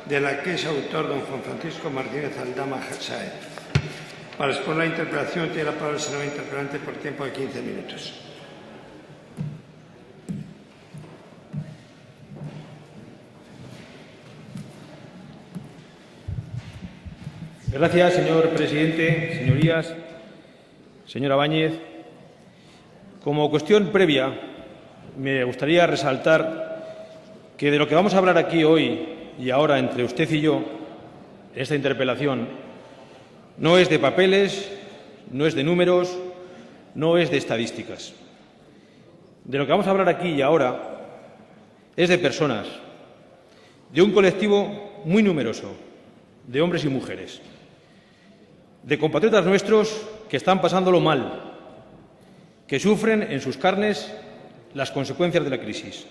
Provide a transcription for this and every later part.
de la que es autor don Juan Francisco Martínez Aldama Sáez. Para exponer la interpelación tiene la palabra el señor interpelante por tiempo de 15 minutos. Gracias, señor presidente. Señorías, señora Báñez, como cuestión previa, me gustaría resaltar que de lo que vamos a hablar aquí hoy y ahora entre usted y yo, en esta interpelación, no es de papeles, no es de números, no es de estadísticas. De lo que vamos a hablar aquí y ahora es de personas, de un colectivo muy numeroso, de hombres y mujeres, de compatriotas nuestros que están pasándolo mal, que sufren en sus carnes las consecuencias de la crisis.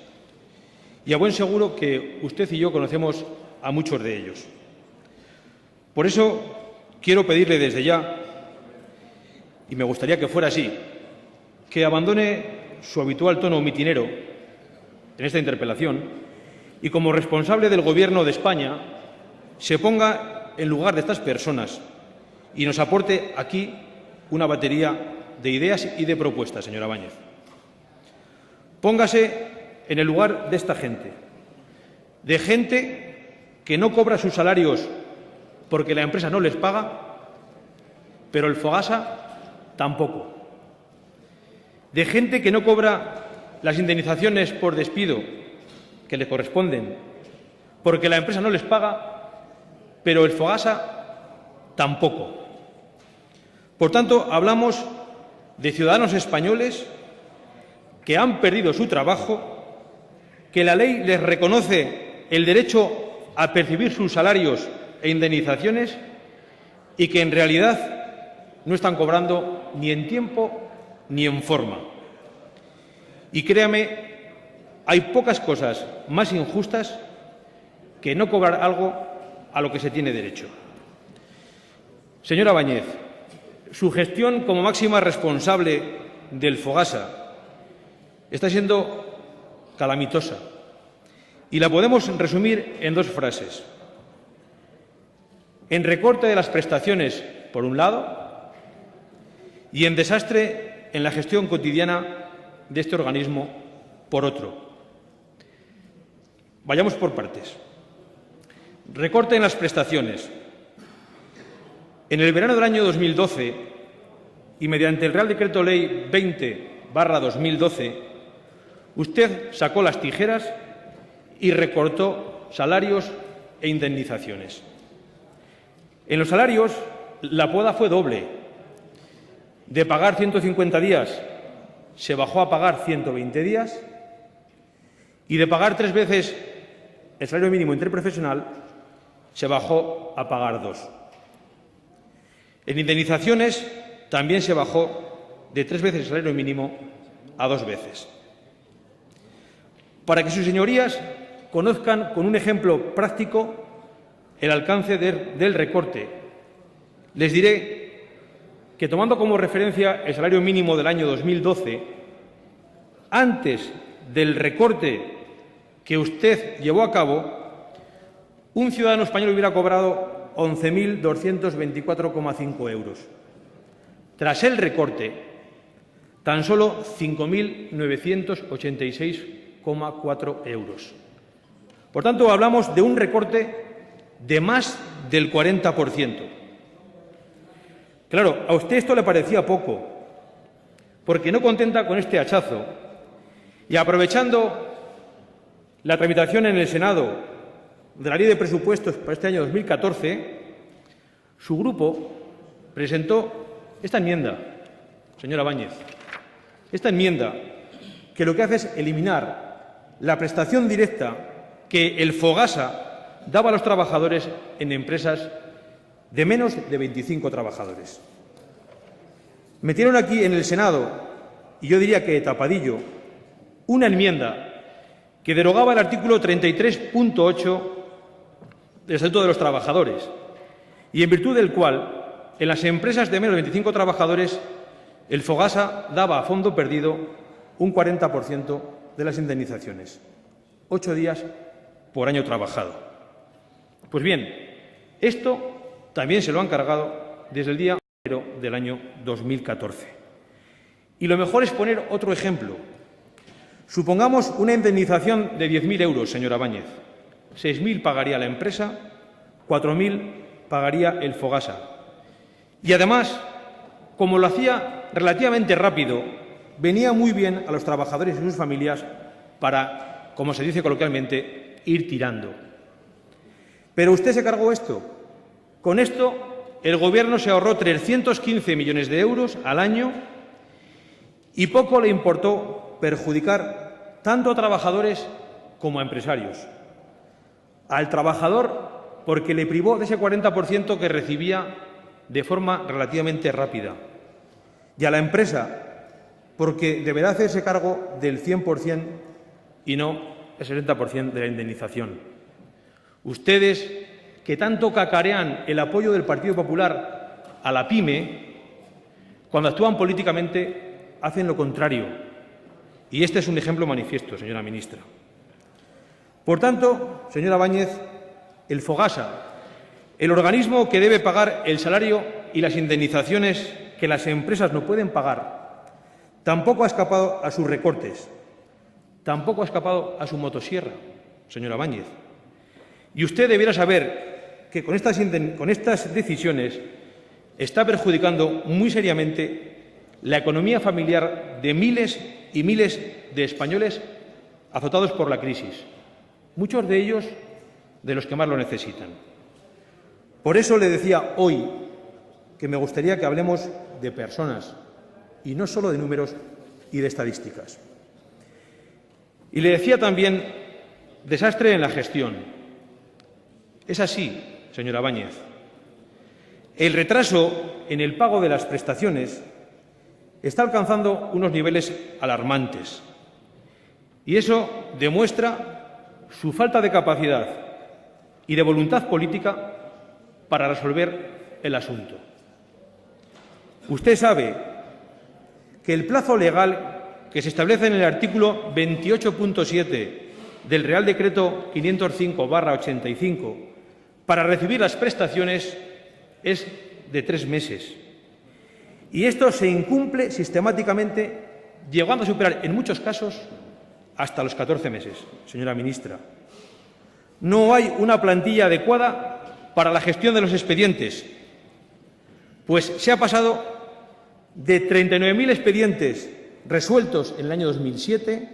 Y a buen seguro que usted y yo conocemos a muchos de ellos. Por eso quiero pedirle desde ya, y me gustaría que fuera así, que abandone su habitual tono mitinero en esta interpelación y, como responsable del Gobierno de España, se ponga en lugar de estas personas y nos aporte aquí una batería de ideas y de propuestas, señora Báñez. Póngase en el lugar de esta gente, de gente que no cobra sus salarios porque la empresa no les paga, pero el Fogasa tampoco. De gente que no cobra las indemnizaciones por despido que le corresponden porque la empresa no les paga, pero el Fogasa tampoco. Por tanto, hablamos de ciudadanos españoles que han perdido su trabajo, que la ley les reconoce el derecho a percibir sus salarios e indemnizaciones y que en realidad no están cobrando ni en tiempo ni en forma. Y créame, hay pocas cosas más injustas que no cobrar algo a lo que se tiene derecho. Señora Báñez, su gestión como máxima responsable del Fogasa está siendo calamitosa y la podemos resumir en dos frases. En recorte de las prestaciones, por un lado, y en desastre en la gestión cotidiana de este organismo, por otro. Vayamos por partes. Recorte en las prestaciones. En el verano del año 2012, y mediante el Real Decreto Ley 20/2012, usted sacó las tijeras y recortó salarios e indemnizaciones. En los salarios, la poda fue doble. De pagar 150 días, se bajó a pagar 120 días, y de pagar 3 veces el salario mínimo interprofesional, se bajó a pagar 2. En indemnizaciones también se bajó de 3 veces el salario mínimo a 2 veces. Para que sus señorías conozcan con un ejemplo práctico el alcance del recorte, les diré que, tomando como referencia el salario mínimo del año 2012, antes del recorte que usted llevó a cabo, un ciudadano español hubiera cobrado 11.224,5 euros. Tras el recorte, tan solo 5.986,4 euros. Por tanto, hablamos de un recorte de más del 40%. Claro, a usted esto le parecía poco, porque no contenta con este hachazo y aprovechando la tramitación en el Senado de la Ley de Presupuestos para este año 2014, su grupo presentó esta enmienda, señora Báñez, esta enmienda que lo que hace es eliminar la prestación directa que el Fogasa daba a los trabajadores en empresas de menos de 25 trabajadores. Metieron aquí en el Senado, y yo diría que de tapadillo, una enmienda que derogaba el artículo 33.8 del Estatuto de los Trabajadores, y en virtud del cual, en las empresas de menos de 25 trabajadores, el Fogasa daba a fondo perdido un 40% de las indemnizaciones, 8 días por año trabajado. Pues bien, esto también se lo han cargado desde el día 1 del año 2014. Y lo mejor es poner otro ejemplo. Supongamos una indemnización de 10.000 euros, señora Báñez. 6.000 pagaría la empresa, 4.000 pagaría el Fogasa. Y además, como lo hacía relativamente rápido, venía muy bien a los trabajadores y sus familias para, como se dice coloquialmente, ir tirando. Pero usted se cargó esto. Con esto, el Gobierno se ahorró 315 millones de euros al año y poco le importó perjudicar tanto a trabajadores como a empresarios. Al trabajador, porque le privó de ese 40% que recibía de forma relativamente rápida. Y a la empresa, porque deberá hacerse cargo del 100% y no el 70% de la indemnización. Ustedes, que tanto cacarean el apoyo del Partido Popular a la PYME, cuando actúan políticamente hacen lo contrario. Y este es un ejemplo manifiesto, señora ministra. Por tanto, señora Báñez, el Fogasa, el organismo que debe pagar el salario y las indemnizaciones que las empresas no pueden pagar, tampoco ha escapado a sus recortes, tampoco ha escapado a su motosierra, señora Báñez. Y usted debiera saber que con estas decisiones está perjudicando muy seriamente la economía familiar de miles y miles de españoles azotados por la crisis, muchos de ellos de los que más lo necesitan. Por eso le decía hoy que me gustaría que hablemos de personas y no solo de números y de estadísticas. Y le decía también desastre en la gestión. Es así, señora Báñez. El retraso en el pago de las prestaciones está alcanzando unos niveles alarmantes y eso demuestra su falta de capacidad y de voluntad política para resolver el asunto. Usted sabe que el plazo legal que se establece en el artículo 28.7 del Real Decreto 505/85 para recibir las prestaciones es de 3 meses. Y esto se incumple sistemáticamente, llegando a superar en muchos casos hasta los 14 meses, señora ministra. No hay una plantilla adecuada para la gestión de los expedientes, pues se ha pasado de 39.000 expedientes resueltos en el año 2007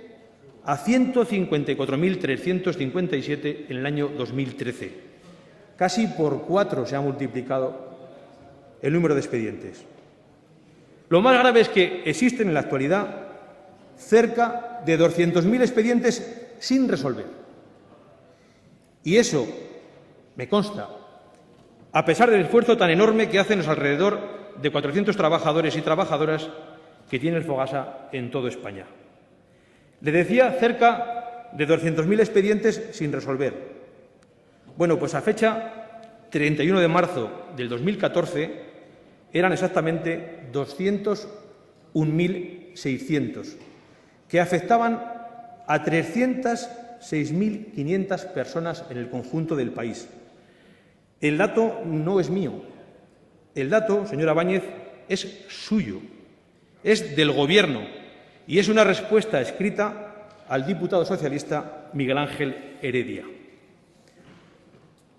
a 154.357 en el año 2013. Casi por 4 se ha multiplicado el número de expedientes. Lo más grave es que existen en la actualidad cerca de 200.000 expedientes sin resolver. Y eso me consta, a pesar del esfuerzo tan enorme que hacen los alrededor de 400 trabajadores y trabajadoras que tiene el Fogasa en toda España. Le decía cerca de 200.000 expedientes sin resolver. Bueno, pues a fecha 31 de marzo del 2014 eran exactamente 201.600, que afectaban a 306.500 personas en el conjunto del país. El dato no es mío. El dato, señora Báñez, es suyo, es del Gobierno y es una respuesta escrita al diputado socialista Miguel Ángel Heredia.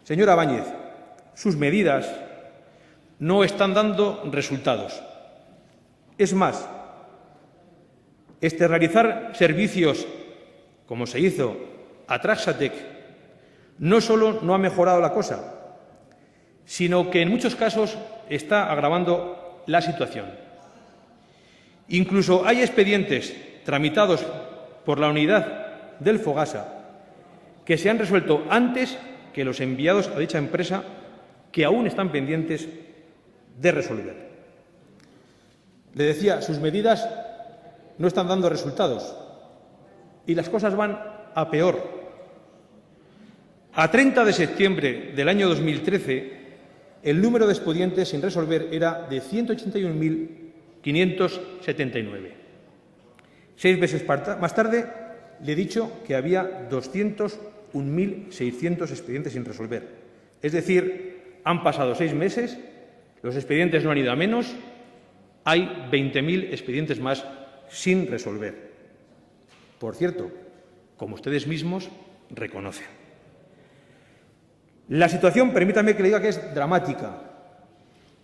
Señora Báñez, sus medidas no están dando resultados. Es más, externalizar servicios, como se hizo a Traxatec, no solo no ha mejorado la cosa, sino que en muchos casos está agravando la situación. Incluso hay expedientes tramitados por la unidad del Fogasa que se han resuelto antes que los enviados a dicha empresa, que aún están pendientes de resolver. Le decía, sus medidas no están dando resultados y las cosas van a peor. A 30 de septiembre del año 2013, el número de expedientes sin resolver era de 181.579. 6 meses más tarde le he dicho que había 201.600 expedientes sin resolver. Es decir, han pasado 6 meses, los expedientes no han ido a menos, hay 20.000 expedientes más sin resolver. Por cierto, como ustedes mismos reconocen. La situación, permítame que le diga que es dramática.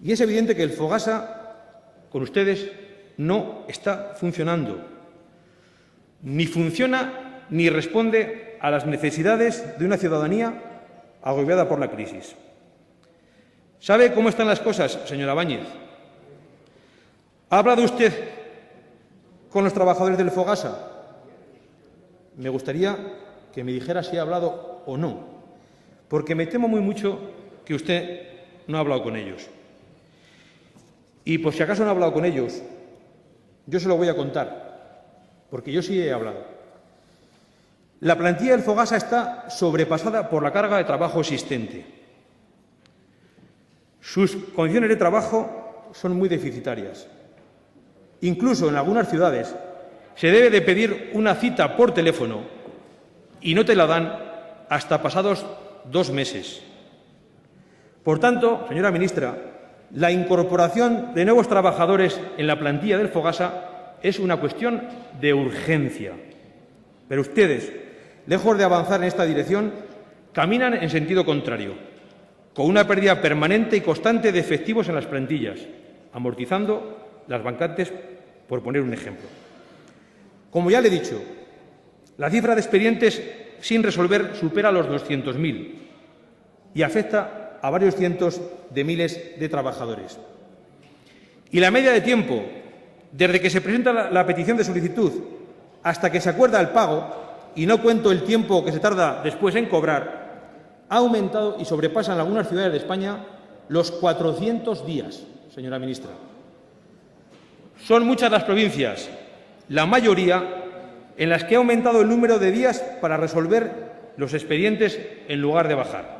Y es evidente que el Fogasa, con ustedes, no está funcionando. Ni funciona ni responde a las necesidades de una ciudadanía agobiada por la crisis. ¿Sabe cómo están las cosas, señora Báñez? ¿Ha hablado usted con los trabajadores del Fogasa? Me gustaría que me dijera si ha hablado o no, porque me temo muy mucho que usted no ha hablado con ellos. Y por si acaso no ha hablado con ellos, yo se lo voy a contar, porque yo sí he hablado. La plantilla del Fogasa está sobrepasada por la carga de trabajo existente. Sus condiciones de trabajo son muy deficitarias. Incluso en algunas ciudades se debe de pedir una cita por teléfono y no te la dan hasta pasados 2 meses. Por tanto, señora ministra, la incorporación de nuevos trabajadores en la plantilla del Fogasa es una cuestión de urgencia. Pero ustedes, lejos de avanzar en esta dirección, caminan en sentido contrario, con una pérdida permanente y constante de efectivos en las plantillas, amortizando las vacantes, por poner un ejemplo. Como ya le he dicho, la cifra de expedientes sin resolver supera los 200.000 y afecta a varios cientos de miles de trabajadores. Y la media de tiempo, desde que se presenta la petición de solicitud hasta que se acuerda el pago, y no cuento el tiempo que se tarda después en cobrar, ha aumentado y sobrepasa en algunas ciudades de España los 400 días, señora ministra. Son muchas las provincias, la mayoría, en las que ha aumentado el número de días para resolver los expedientes en lugar de bajar.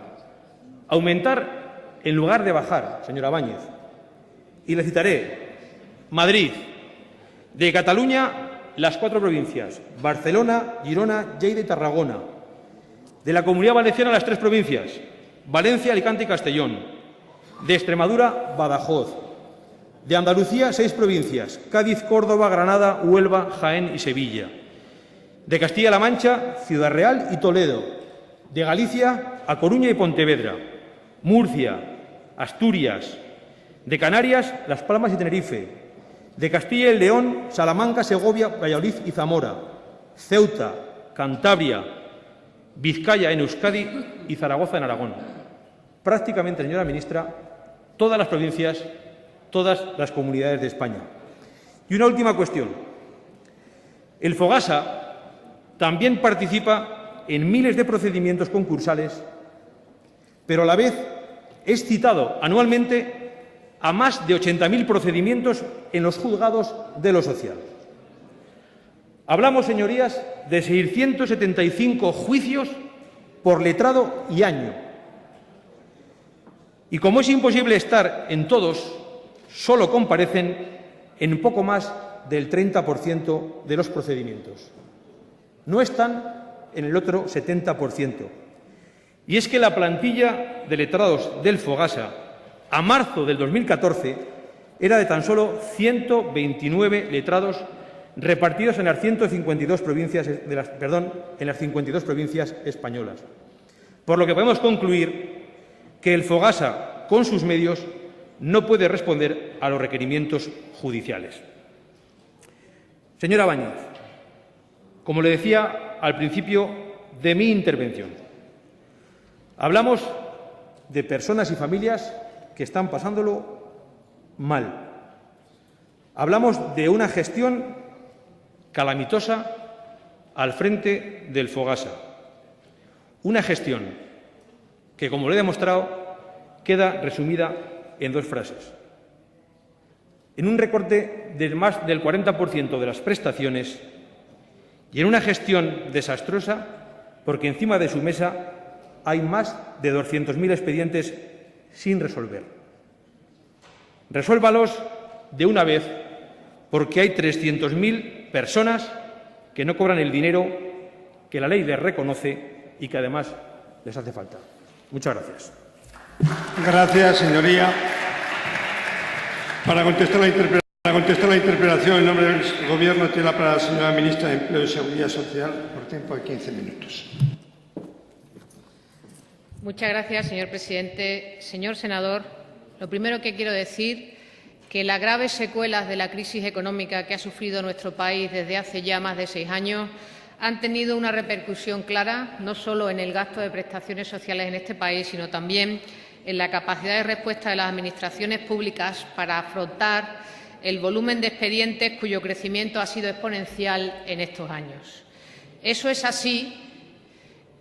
Aumentar en lugar de bajar, señora Báñez. Y le citaré Madrid, de Cataluña, las 4 provincias, Barcelona, Girona, Lleida y Tarragona. De la Comunidad Valenciana, las 3 provincias, Valencia, Alicante y Castellón. De Extremadura, Badajoz. De Andalucía, 6 provincias, Cádiz, Córdoba, Granada, Huelva, Jaén y Sevilla. De Castilla-La Mancha, Ciudad Real y Toledo. De Galicia, A Coruña y Pontevedra. Murcia, Asturias. De Canarias, Las Palmas y Tenerife. De Castilla y León, Salamanca, Segovia, Valladolid y Zamora. Ceuta, Cantabria, Vizcaya en Euskadi y Zaragoza en Aragón. Prácticamente, señora ministra, todas las provincias, todas las comunidades de España. Y una última cuestión. El Fogasa también participa en miles de procedimientos concursales, pero a la vez es citado anualmente a más de 80.000 procedimientos en los juzgados de lo social. Hablamos, señorías, de 675 juicios por letrado y año. Y como es imposible estar en todos, solo comparecen en poco más del 30% de los procedimientos. No están en el otro 70%. Y es que la plantilla de letrados del Fogasa a marzo del 2014 era de tan solo 129 letrados repartidos en las 152 provincias, en las 52 provincias españolas. Por lo que podemos concluir que el Fogasa, con sus medios, no puede responder a los requerimientos judiciales. Señora Báñez, como le decía al principio de mi intervención, hablamos de personas y familias que están pasándolo mal. Hablamos de una gestión calamitosa al frente del Fogasa. Una gestión que, como le he demostrado, queda resumida en 2 frases. En un recorte de más del 40% de las prestaciones y en una gestión desastrosa porque encima de su mesa hay más de 200.000 expedientes sin resolver. Resuélvalos de una vez porque hay 300.000 personas que no cobran el dinero que la ley les reconoce y que además les hace falta. Muchas gracias. Gracias, señoría. Para contestar la interpelación en nombre del Gobierno tiene la palabra la señora ministra de Empleo y Seguridad Social por tiempo de 15 minutos. Muchas gracias, señor presidente. Señor senador, lo primero que quiero decir es que las graves secuelas de la crisis económica que ha sufrido nuestro país desde hace ya más de 6 años han tenido una repercusión clara no solo en el gasto de prestaciones sociales en este país, sino también en la capacidad de respuesta de las administraciones públicas para afrontar el volumen de expedientes cuyo crecimiento ha sido exponencial en estos años. Eso es así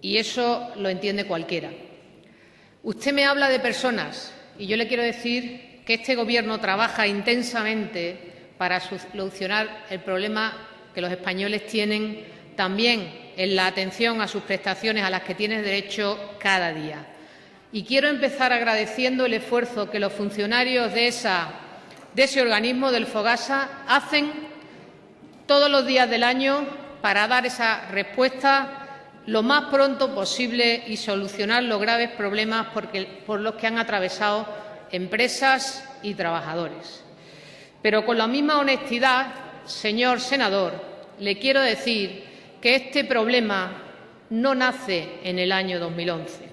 y eso lo entiende cualquiera. Usted me habla de personas y yo le quiero decir que este Gobierno trabaja intensamente para solucionar el problema que los españoles tienen también en la atención a sus prestaciones a las que tienen derecho cada día. Y quiero empezar agradeciendo el esfuerzo que los funcionarios de ese organismo, del FOGASA, hacen todos los días del año para dar esa respuesta lo más pronto posible y solucionar los graves problemas por los que han atravesado empresas y trabajadores. Pero con la misma honestidad, señor senador, le quiero decir que este problema no nace en el año 2011.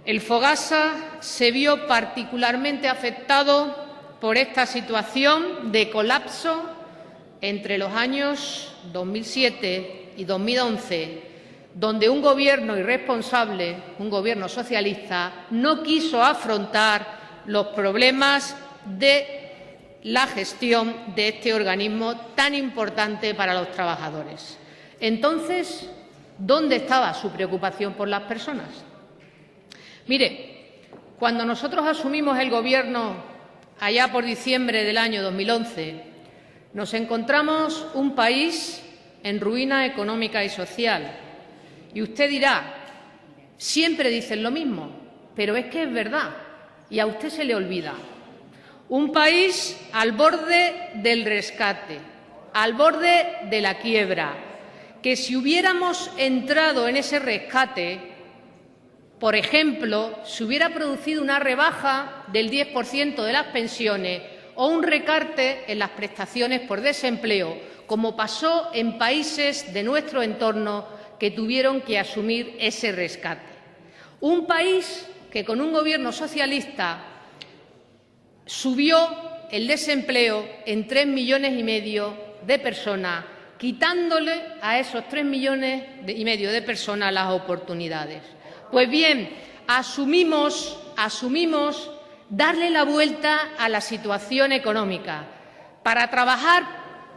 El FOGASA se vio particularmente afectado por esta situación de colapso entre los años 2007 y 2011, donde un Gobierno irresponsable, un Gobierno socialista, no quiso afrontar los problemas de la gestión de este organismo tan importante para los trabajadores. Entonces, ¿dónde estaba su preocupación por las personas? Mire, cuando nosotros asumimos el Gobierno allá por diciembre del año 2011, nos encontramos un país en ruina económica y social. Y usted dirá, siempre dicen lo mismo, pero es que es verdad y a usted se le olvida. Un país al borde del rescate, al borde de la quiebra, que si hubiéramos entrado en ese rescate, por ejemplo, se hubiera producido una rebaja del 10% de las pensiones o un recorte en las prestaciones por desempleo, como pasó en países de nuestro entorno que tuvieron que asumir ese rescate. Un país que con un Gobierno socialista subió el desempleo en 3,5 millones de personas, quitándole a esos 3,5 millones de personas las oportunidades. Pues bien, asumimos darle la vuelta a la situación económica para trabajar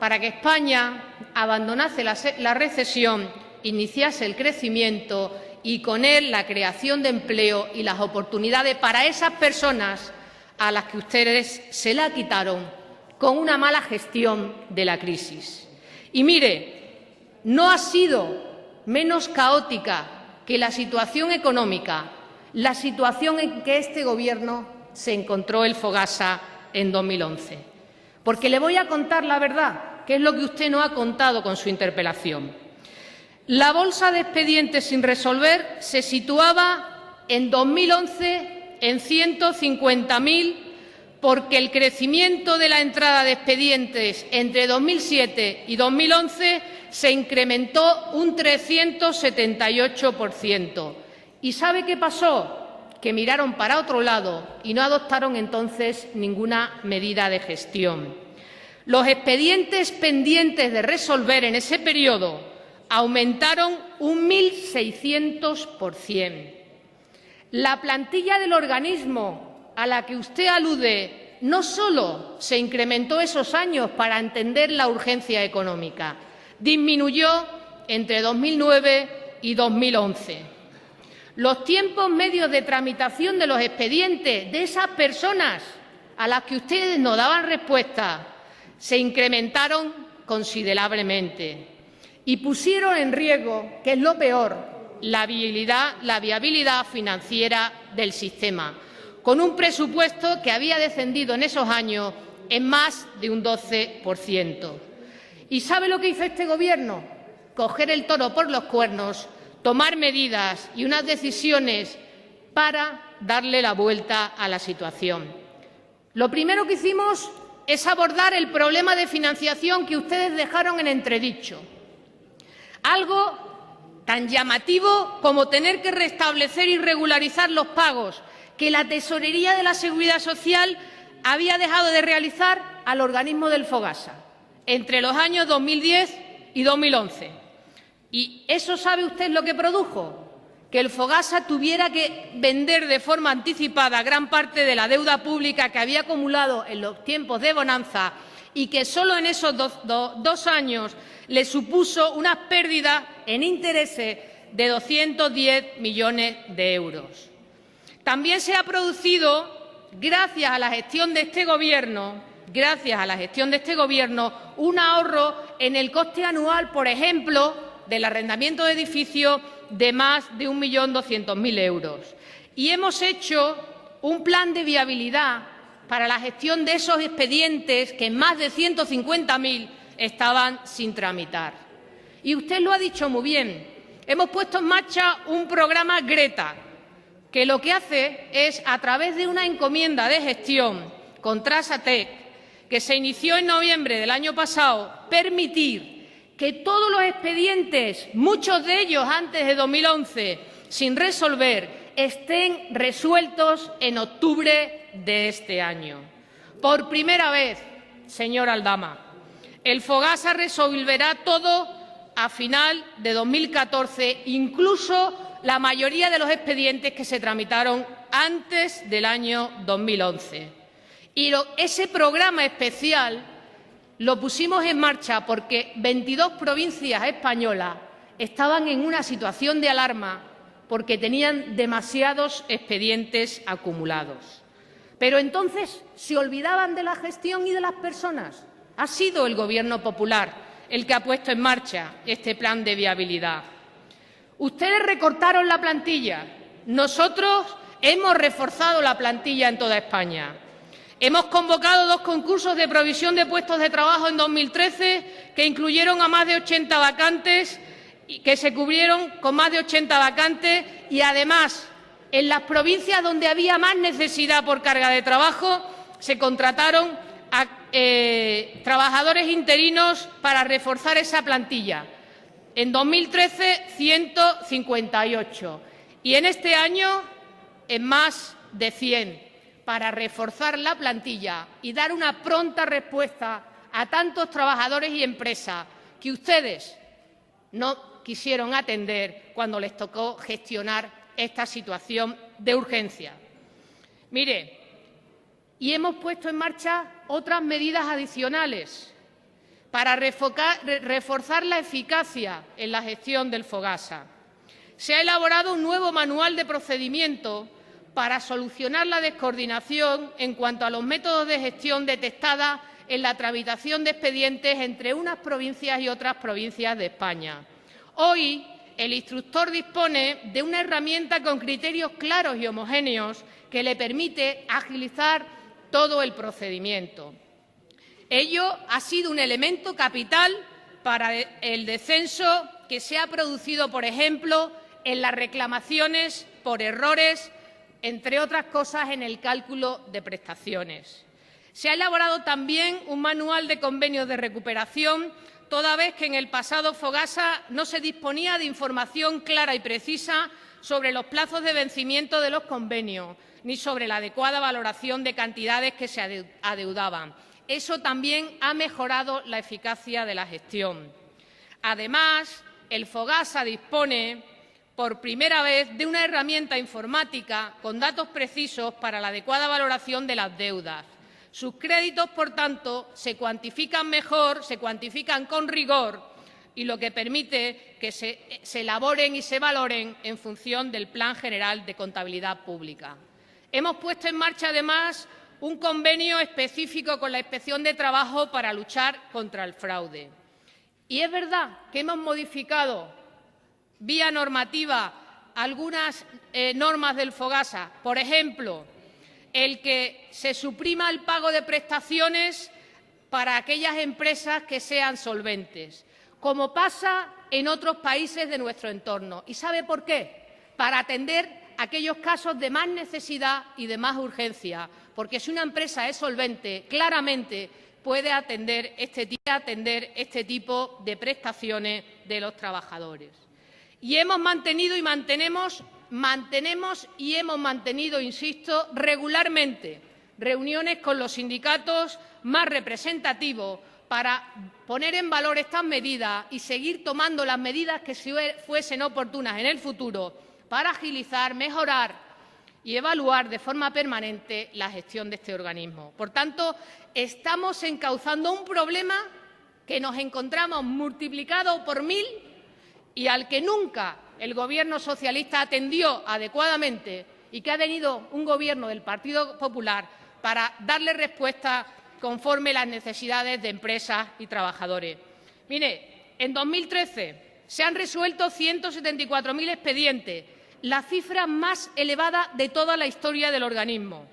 para que España abandonase la recesión, iniciase el crecimiento y con él la creación de empleo y las oportunidades para esas personas a las que ustedes se la quitaron con una mala gestión de la crisis. Y mire, no ha sido menos caótica que la situación económica, la situación en que este Gobierno se encontró el FOGASA en 2011. Porque le voy a contar la verdad, que es lo que usted no ha contado con su interpelación. La bolsa de expedientes sin resolver se situaba en 2011 en 150.000, porque el crecimiento de la entrada de expedientes entre 2007 y 2011 se incrementó un 378%. ¿Y sabe qué pasó? Que miraron para otro lado y no adoptaron entonces ninguna medida de gestión. Los expedientes pendientes de resolver en ese periodo aumentaron un 1.600%. La plantilla del organismo a la que usted alude no solo se incrementó esos años para entender la urgencia económica, disminuyó entre 2009 y 2011. Los tiempos medios de tramitación de los expedientes de esas personas a las que ustedes no daban respuesta se incrementaron considerablemente y pusieron en riesgo, que es lo peor, la viabilidad financiera del sistema, con un presupuesto que había descendido en esos años en más de un 12%. ¿Y sabe lo que hizo este Gobierno? Coger el toro por los cuernos, tomar medidas y unas decisiones para darle la vuelta a la situación. Lo primero que hicimos es abordar el problema de financiación que ustedes dejaron en entredicho. Algo tan llamativo como tener que restablecer y regularizar los pagos que la Tesorería de la Seguridad Social había dejado de realizar al organismo del Fogasa entre los años 2010 y 2011. ¿Y eso sabe usted lo que produjo? Que el Fogasa tuviera que vender de forma anticipada gran parte de la deuda pública que había acumulado en los tiempos de bonanza y que solo en esos dos años le supuso una pérdida en intereses de 210 millones de euros. También se ha producido, gracias a la gestión de este Gobierno, un ahorro en el coste anual, por ejemplo, del arrendamiento de edificios de más de 1.200.000 euros. Y hemos hecho un plan de viabilidad para la gestión de esos expedientes que más de 150.000 estaban sin tramitar. Y usted lo ha dicho muy bien. Hemos puesto en marcha un programa Greta, que lo que hace es, a través de una encomienda de gestión con Trasatec, que se inició en noviembre del año pasado, permitir que todos los expedientes, muchos de ellos antes de 2011, sin resolver, estén resueltos en octubre de este año. Por primera vez, señor Aldama, el Fogasa resolverá todo a final de 2014, incluso la mayoría de los expedientes que se tramitaron antes del año 2011. Y ese programa especial lo pusimos en marcha porque 22 provincias españolas estaban en una situación de alarma porque tenían demasiados expedientes acumulados. Pero entonces se olvidaban de la gestión y de las personas. Ha sido el Gobierno popular el que ha puesto en marcha este plan de viabilidad. Ustedes recortaron la plantilla. Nosotros hemos reforzado la plantilla en toda España. Hemos convocado 2 concursos de provisión de puestos de trabajo en 2013 que incluyeron a más de 80 vacantes y que se cubrieron con más de 80 vacantes y, además, en las provincias donde había más necesidad por carga de trabajo, se contrataron a trabajadores interinos para reforzar esa plantilla. En 2013, 158. Y en este año, en más de 100, para reforzar la plantilla y dar una pronta respuesta a tantos trabajadores y empresas que ustedes no quisieron atender cuando les tocó gestionar esta situación de urgencia. Mire, y hemos puesto en marcha otras medidas adicionales para reforzar la eficacia en la gestión del Fogasa. Se ha elaborado un nuevo manual de procedimiento para solucionar la descoordinación en cuanto a los métodos de gestión detectada en la tramitación de expedientes entre unas provincias y otras provincias de España. Hoy, el instructor dispone de una herramienta con criterios claros y homogéneos que le permite agilizar todo el procedimiento. Ello ha sido un elemento capital para el descenso que se ha producido, por ejemplo, en las reclamaciones por errores, entre otras cosas, en el cálculo de prestaciones. Se ha elaborado también un manual de convenios de recuperación, toda vez que en el pasado Fogasa no se disponía de información clara y precisa sobre los plazos de vencimiento de los convenios, ni sobre la adecuada valoración de cantidades que se adeudaban. Eso también ha mejorado la eficacia de la gestión. Además, el Fogasa dispone por primera vez de una herramienta informática con datos precisos para la adecuada valoración de las deudas. Sus créditos, por tanto, se cuantifican mejor, se cuantifican con rigor, y lo que permite que se elaboren y se valoren en función del Plan General de Contabilidad Pública. Hemos puesto en marcha, además, un convenio específico con la Inspección de Trabajo para luchar contra el fraude. Y es verdad que hemos modificado vía normativa algunas normas del Fogasa. Por ejemplo, el que se suprima el pago de prestaciones para aquellas empresas que sean solventes, como pasa en otros países de nuestro entorno. ¿Y sabe por qué? Para atender aquellos casos de más necesidad y de más urgencia, porque si una empresa es solvente, claramente puede atender este tipo de prestaciones de los trabajadores. Y hemos mantenido y mantenemos y hemos mantenido, insisto, regularmente reuniones con los sindicatos más representativos para poner en valor estas medidas y seguir tomando las medidas que fuesen oportunas en el futuro para agilizar, mejorar y evaluar de forma permanente la gestión de este organismo. Por tanto, estamos encauzando un problema que nos encontramos multiplicado por 1000 y al que nunca el Gobierno socialista atendió adecuadamente y que ha tenido un Gobierno del Partido Popular para darle respuesta conforme a las necesidades de empresas y trabajadores. Mire, en 2013 se han resuelto 174.000 expedientes, la cifra más elevada de toda la historia del organismo.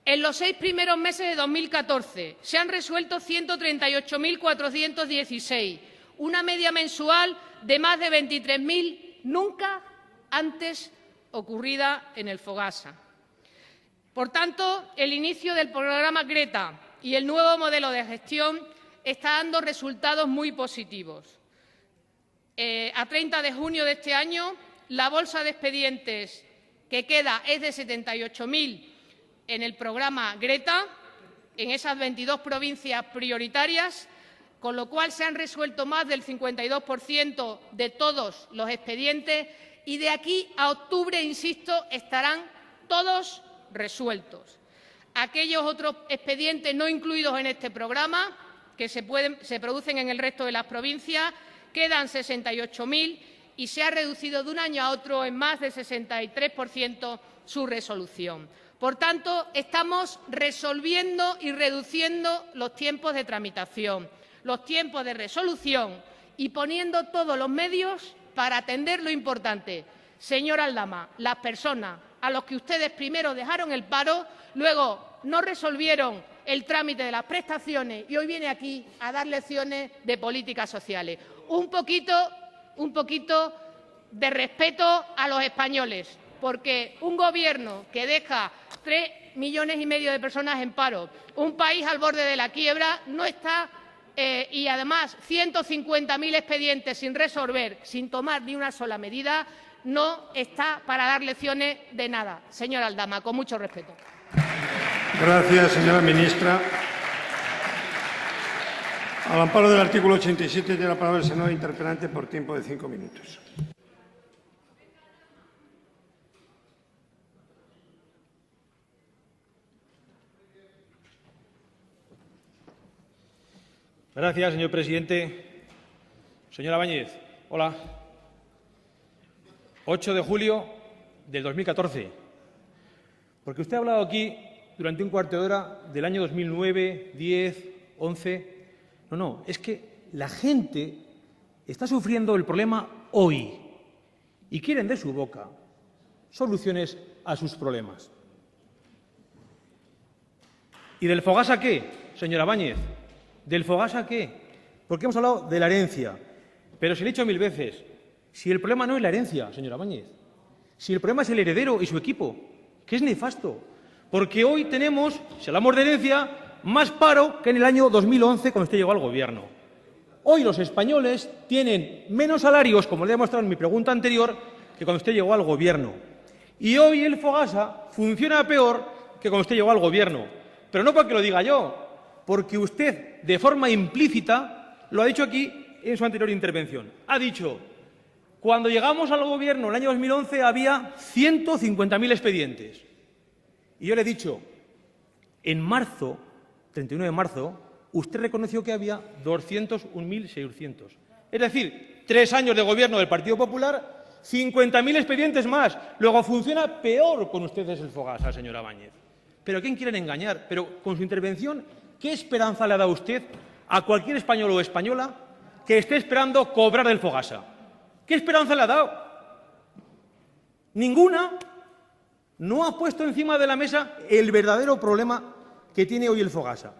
En los 6 primeros meses de 2014 se han resuelto 138.416, una media mensual de más de 23.000, nunca antes ocurrida en el Fogasa. Por tanto, el inicio del programa Greta y el nuevo modelo de gestión está dando resultados muy positivos. A 30 de junio de este año, la bolsa de expedientes que queda es de 78.000 en el programa Greta, en esas 22 provincias prioritarias, con lo cual se han resuelto más del 52% de todos los expedientes y de aquí a octubre, insisto, estarán todos resueltos. Aquellos otros expedientes no incluidos en este programa, que se producen en el resto de las provincias, quedan 68.000 y se ha reducido de un año a otro en más del 63% su resolución. Por tanto, estamos resolviendo y reduciendo los tiempos de tramitación, los tiempos de resolución y poniendo todos los medios para atender lo importante. Señor Aldama, las personas a los que ustedes primero dejaron el paro, luego no resolvieron el trámite de las prestaciones y hoy viene aquí a dar lecciones de políticas sociales. Un poquito de respeto a los españoles, porque un Gobierno que deja 3,5 millones de personas en paro, un país al borde de la quiebra, no está y además 150.000 expedientes sin resolver, sin tomar ni una sola medida, no está para dar lecciones de nada. Señor Aldama, con mucho respeto. Gracias, señora ministra. Al amparo del artículo 87, tiene la palabra el senador interpelante por tiempo de 5 minutos. Gracias, señor presidente. Señora Báñez, hola. 8 de julio del 2014. Porque usted ha hablado aquí durante un cuarto de hora del año 2009, 10, 11. No, es que la gente está sufriendo el problema hoy y quieren de su boca soluciones a sus problemas. ¿Y del Fogasa qué, señora Báñez? ¿Del Fogasa qué? Porque hemos hablado de la herencia. Pero se lo he dicho 1000 veces, si el problema no es la herencia, señora Báñez, si el problema es el heredero y su equipo, que es nefasto. Porque hoy tenemos, si hablamos de herencia, más paro que en el año 2011 cuando usted llegó al Gobierno. Hoy los españoles tienen menos salarios, como le he demostrado en mi pregunta anterior, que cuando usted llegó al Gobierno. Y hoy el Fogasa funciona peor que cuando usted llegó al Gobierno. Pero no porque lo diga yo, porque usted, de forma implícita, lo ha dicho aquí en su anterior intervención. Ha dicho, cuando llegamos al Gobierno en el año 2011 había 150.000 expedientes. Y yo le he dicho, en marzo, 31 de marzo, usted reconoció que había 201.600. Es decir, 3 años de Gobierno del Partido Popular, 50.000 expedientes más. Luego funciona peor con ustedes el Fogasa, señora Báñez. ¿Pero a quién quieren engañar? Pero con su intervención, ¿qué esperanza le ha dado usted a cualquier español o española que esté esperando cobrar del Fogasa? ¿Qué esperanza le ha dado? Ninguna. No ha puesto encima de la mesa el verdadero problema que tiene hoy el Fogasa.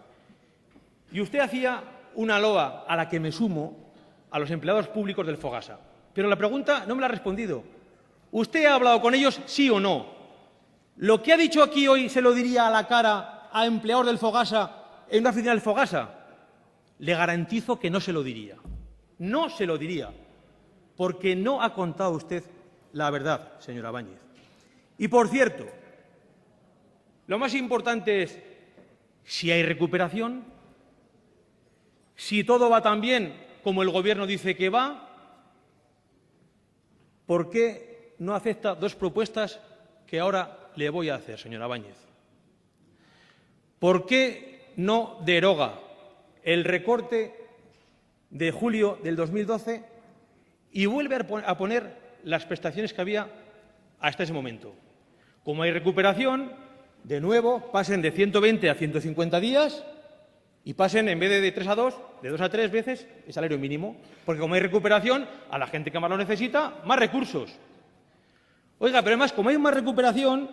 Y usted hacía una loa a la que me sumo a los empleados públicos del Fogasa. Pero la pregunta no me la ha respondido. ¿Usted ha hablado con ellos, sí o no? ¿Lo que ha dicho aquí hoy se lo diría a la cara a empleados del Fogasa en una oficina del Fogasa? Le garantizo que no se lo diría. No se lo diría, porque no ha contado usted la verdad, señora Báñez. Y, por cierto, lo más importante es si hay recuperación, si todo va tan bien como el Gobierno dice que va, ¿por qué no acepta dos propuestas que ahora le voy a hacer, señora Báñez? ¿Por qué no deroga el recorte de julio del 2012 y vuelve a poner las prestaciones que había hasta ese momento? Como hay recuperación, de nuevo pasen de 120 a 150 días y pasen, en vez de 3 a 2, de 2 a 3 veces el salario mínimo. Porque como hay recuperación, a la gente que más lo necesita, más recursos. Oiga, pero además, como hay más recuperación,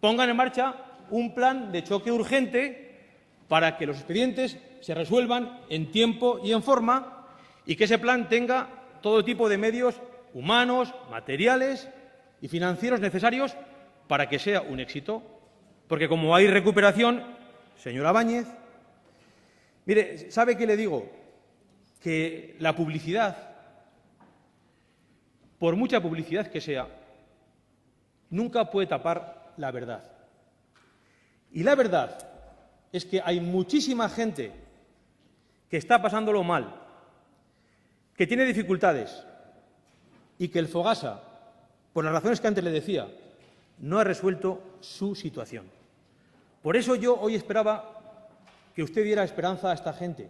pongan en marcha un plan de choque urgente para que los expedientes se resuelvan en tiempo y en forma y que ese plan tenga todo tipo de medios humanos, materiales y financieros necesarios para que sea un éxito. Porque como hay recuperación, señora Báñez, mire, ¿sabe qué le digo? Que la publicidad, por mucha publicidad que sea, nunca puede tapar la verdad. Y la verdad es que hay muchísima gente que está pasándolo mal, que tiene dificultades y que el Fogasa, por las razones que antes le decía, no ha resuelto su situación. Por eso yo hoy esperaba que usted diera esperanza a esta gente,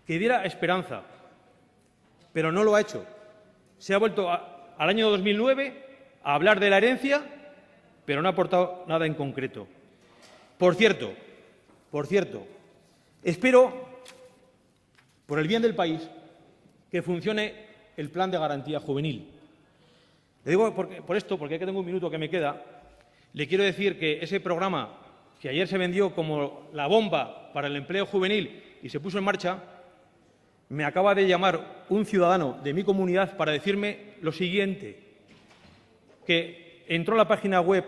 que diera esperanza, pero no lo ha hecho. Se ha vuelto al año 2009 a hablar de la herencia, pero no ha aportado nada en concreto. Por cierto, espero, por el bien del país, que funcione el plan de garantía juvenil. Le digo por esto, porque tengo un minuto que me queda, le quiero decir que ese programa que ayer se vendió como la bomba para el empleo juvenil y se puso en marcha, me acaba de llamar un ciudadano de mi comunidad para decirme lo siguiente, que entró a la página web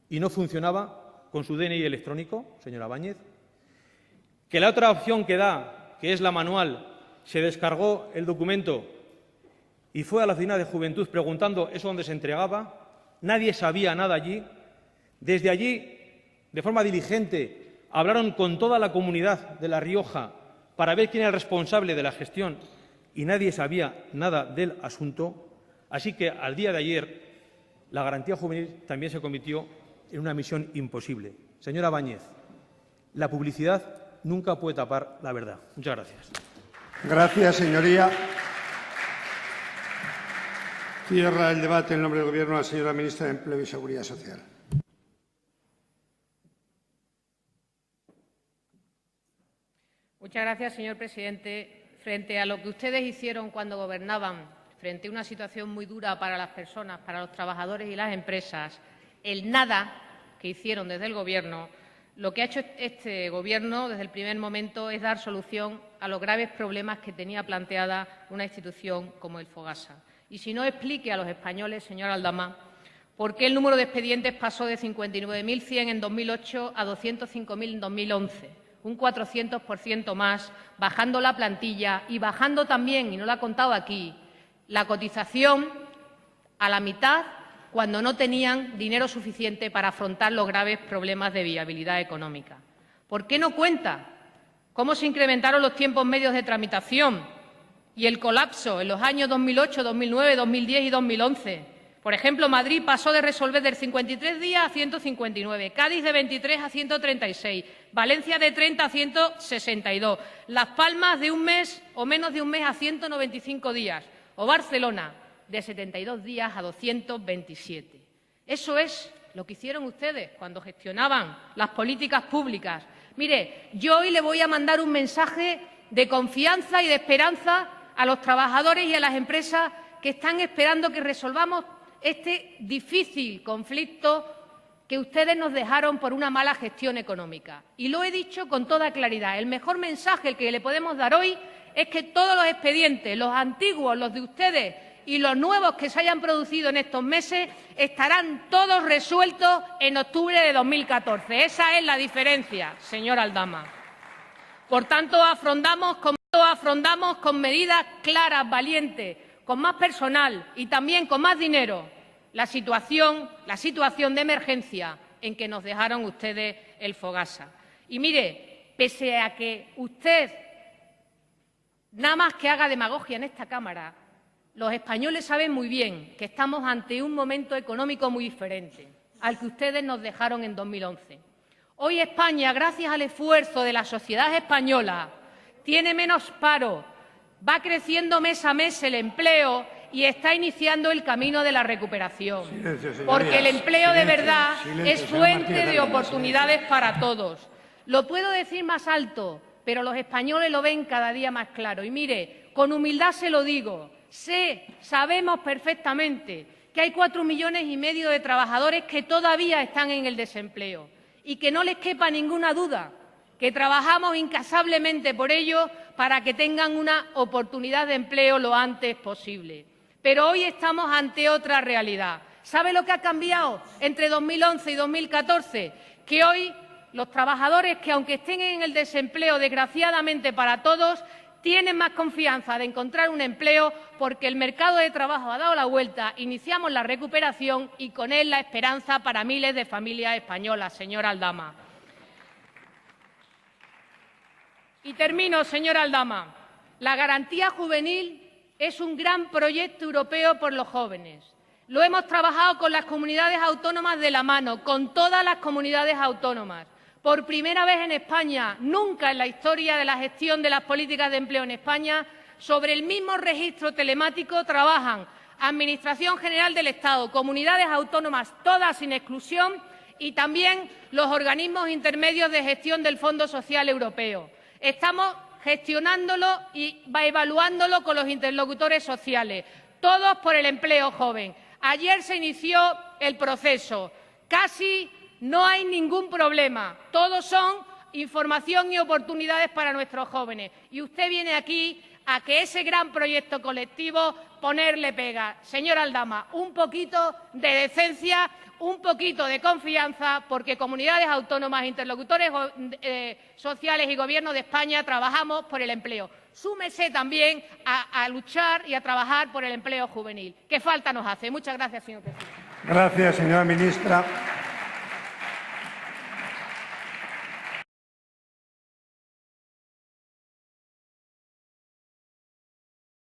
y no funcionaba con su DNI electrónico, señora Báñez, que la otra opción que da, que es la manual, se descargó el documento y fue a la oficina de Juventud preguntando eso dónde se entregaba, nadie sabía nada allí. Desde allí, de forma diligente, hablaron con toda la comunidad de La Rioja para ver quién era el responsable de la gestión y nadie sabía nada del asunto. Así que, al día de ayer, la garantía juvenil también se convirtió en una misión imposible. Señora Báñez, la publicidad nunca puede tapar la verdad. Muchas gracias. Gracias, señoría. Cierra el debate en nombre del Gobierno la señora ministra de Empleo y Seguridad Social. Muchas gracias, señor presidente. Frente a lo que ustedes hicieron cuando gobernaban, frente a una situación muy dura para las personas, para los trabajadores y las empresas, el nada que hicieron desde el Gobierno, lo que ha hecho este Gobierno desde el primer momento es dar solución a los graves problemas que tenía planteada una institución como el Fogasa. Y si no, explique a los españoles, señor Aldama, por qué el número de expedientes pasó de 59.100 en 2008 a 205.000 en 2011, un 400% más, bajando la plantilla y bajando también, y no lo ha contado aquí, la cotización a la mitad cuando no tenían dinero suficiente para afrontar los graves problemas de viabilidad económica. ¿Por qué no cuenta cómo se incrementaron los tiempos medios de tramitación y el colapso en los años 2008, 2009, 2010 y 2011? Por ejemplo, Madrid pasó de resolver de 53 días a 159, Cádiz de 23 a 136, Valencia de 30 a 162, Las Palmas de un mes o menos de un mes a 195 días o Barcelona de 72 días a 227. Eso es lo que hicieron ustedes cuando gestionaban las políticas públicas. Mire, yo hoy le voy a mandar un mensaje de confianza y de esperanza a los trabajadores y a las empresas que están esperando que resolvamos este difícil conflicto que ustedes nos dejaron por una mala gestión económica. Y lo he dicho con toda claridad. El mejor mensaje que le podemos dar hoy es que todos los expedientes, los antiguos, los de ustedes y los nuevos que se hayan producido en estos meses estarán todos resueltos en octubre de 2014. Esa es la diferencia, señor Aldama. Por tanto, afrontamos con medidas claras, valientes, con más personal y también con más dinero la situación de emergencia en que nos dejaron ustedes el Fogasa. Y mire, pese a que usted nada más que haga demagogia en esta Cámara, los españoles saben muy bien que estamos ante un momento económico muy diferente al que ustedes nos dejaron en 2011. Hoy España, gracias al esfuerzo de la sociedad española, tiene menos paro, va creciendo mes a mes el empleo y está iniciando el camino de la recuperación. Silencio, porque el empleo de verdad es fuente de Martínez, oportunidades para todos. Lo puedo decir más alto, pero los españoles lo ven cada día más claro. Y mire, con humildad se lo digo, sabemos perfectamente que hay 4,5 millones de trabajadores que todavía están en el desempleo y que no les quepa ninguna duda que trabajamos incansablemente por ello para que tengan una oportunidad de empleo lo antes posible. Pero hoy estamos ante otra realidad. ¿Sabe lo que ha cambiado entre 2011 y 2014? Que hoy los trabajadores que, aunque estén en el desempleo, desgraciadamente para todos, tienen más confianza de encontrar un empleo porque el mercado de trabajo ha dado la vuelta, iniciamos la recuperación y con él la esperanza para miles de familias españolas, señor Aldama. Y termino, señor Aldama. La garantía juvenil es un gran proyecto europeo por los jóvenes. Lo hemos trabajado con las comunidades autónomas de la mano, con todas las comunidades autónomas. Por primera vez en España, nunca en la historia de la gestión de las políticas de empleo en España, sobre el mismo registro telemático trabajan Administración General del Estado, comunidades autónomas, todas sin exclusión, y también los organismos intermedios de gestión del Fondo Social Europeo. Estamos gestionándolo y evaluándolo con los interlocutores sociales, todos por el empleo joven. Ayer se inició el proceso. Casi no hay ningún problema. Todos son información y oportunidades para nuestros jóvenes. Y usted viene aquí a que ese gran proyecto colectivo ponerle pega. Señor Aldama, un poquito de decencia, un poquito de confianza, porque comunidades autónomas, interlocutores sociales y Gobierno de España trabajamos por el empleo. Súmese también a luchar y a trabajar por el empleo juvenil, que falta nos hace. Muchas gracias, señor presidente. Gracias, señora ministra.